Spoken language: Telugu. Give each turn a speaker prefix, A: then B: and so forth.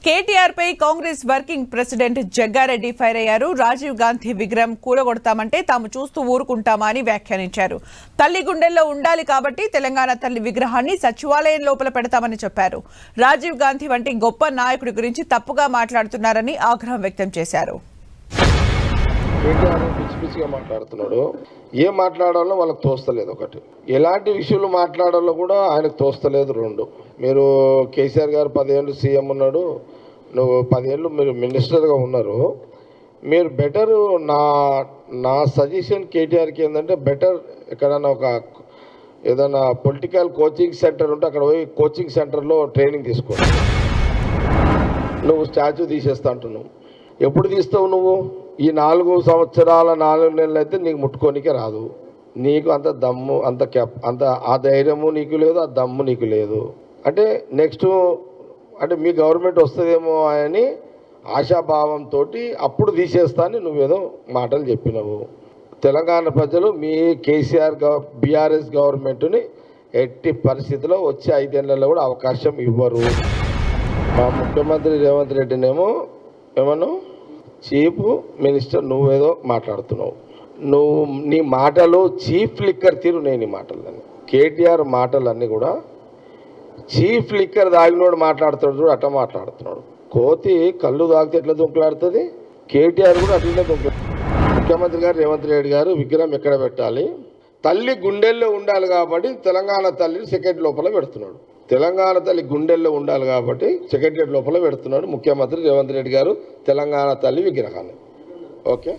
A: కేటీఆర్ పై Congress working president Jagga Reddy fire అయ్యారు. రాజీవ్ గాంధీ విగ్రహం కూలగొడతామంటే తాము చూస్తూ ఊరుకుంటామా అని వ్యాఖ్యానించారు. తల్లి గుండెల్లో ఉండాలి కాబట్టి తెలంగాణ తల్లి విగ్రహాన్ని సచివాలయం లోపల పెడతామని చెప్పారు. రాజీవ్ గాంధీ వంటి గొప్ప నాయకుడి గురించి తప్పుగా మాట్లాడుతున్నారని ఆగ్రహం వ్యక్తం చేశారు.
B: మాట్లాడుతున్నాడు, ఏం మాట్లాడాలో వాళ్ళకి తోస్తలేదు. ఒకటి, ఎలాంటి విషయాలు మాట్లాడాలో కూడా ఆయనకు తోస్తలేదు. రెండు, మీరు కేసీఆర్ గారు 10 ఏళ్ళు సీఎం ఉన్నాడు, నువ్వు 10 ఏళ్ళు మీరు మినిస్టర్గా ఉన్నారు. మీరు బెటర్, నా సజెషన్ కేటీఆర్కి ఏంటంటే, బెటర్ ఎక్కడన్నా ఏదైనా పొలిటికల్ కోచింగ్ సెంటర్ ఉంటే అక్కడ పోయి కోచింగ్ సెంటర్లో ట్రైనింగ్ తీసుకోండి. నువ్వు స్టాచ్యూ తీసేస్తా అంటున్నావు. ఎప్పుడు తీస్తావు నువ్వు? ఈ 4 సంవత్సరాల 4 నెలలు అయితే నీకు ముట్టుకోనికే రాదు. నీకు అంత దమ్ము, అంత ఆ ధైర్యము నీకు లేదు, ఆ దమ్ము నీకు లేదు. అంటే నెక్స్ట్ అంటే మీ గవర్నమెంట్ వస్తుందేమో అని ఆశాభావంతో అప్పుడు తీసేస్తా అని నువ్వేదో మాటలు చెప్పినావు. తెలంగాణ ప్రజలు మీ కేసీఆర్ బీఆర్ఎస్ గవర్నమెంట్ని ఎట్టి పరిస్థితిలో వచ్చే 5 ఏళ్లలో కూడా అవకాశం ఇవ్వరు. మా ముఖ్యమంత్రి రేవంత్ రెడ్డినేమో ఏమన్నా చీఫ్ మినిస్టర్ నువ్వేదో మాట్లాడుతున్నావు. నీ మాటలు చీఫ్ లిక్కర్ తీరు. నేను ఈ మాటలన్నీ కేటీఆర్ మాటలన్నీ కూడా చీఫ్ లిక్కర్ దాగినోడు మాట్లాడుతున్నాడు, అట్లా మాట్లాడుతున్నాడు. కోతి కళ్ళు తాగితే ఎట్లా దుంకులాడుతుంది, కేటీఆర్ కూడా అట్లనే ముఖ్యమంత్రి గారు రేవంత్ రెడ్డి గారు విగ్రహం ఎక్కడ పెట్టాలి, తల్లి గుండెల్లో ఉండాలి కాబట్టి తెలంగాణ తల్లిని సెక్రటరీ లోపల పెడుతున్నాడు. తెలంగాణ తల్లి గుండెల్లో ఉండాలి కాబట్టి సెక్రటరీ లోపల పెడుతున్నాడు ముఖ్యమంత్రి రేవంత్ రెడ్డి గారు తెలంగాణ తల్లి విగ్రహాన్ని. ఓకే.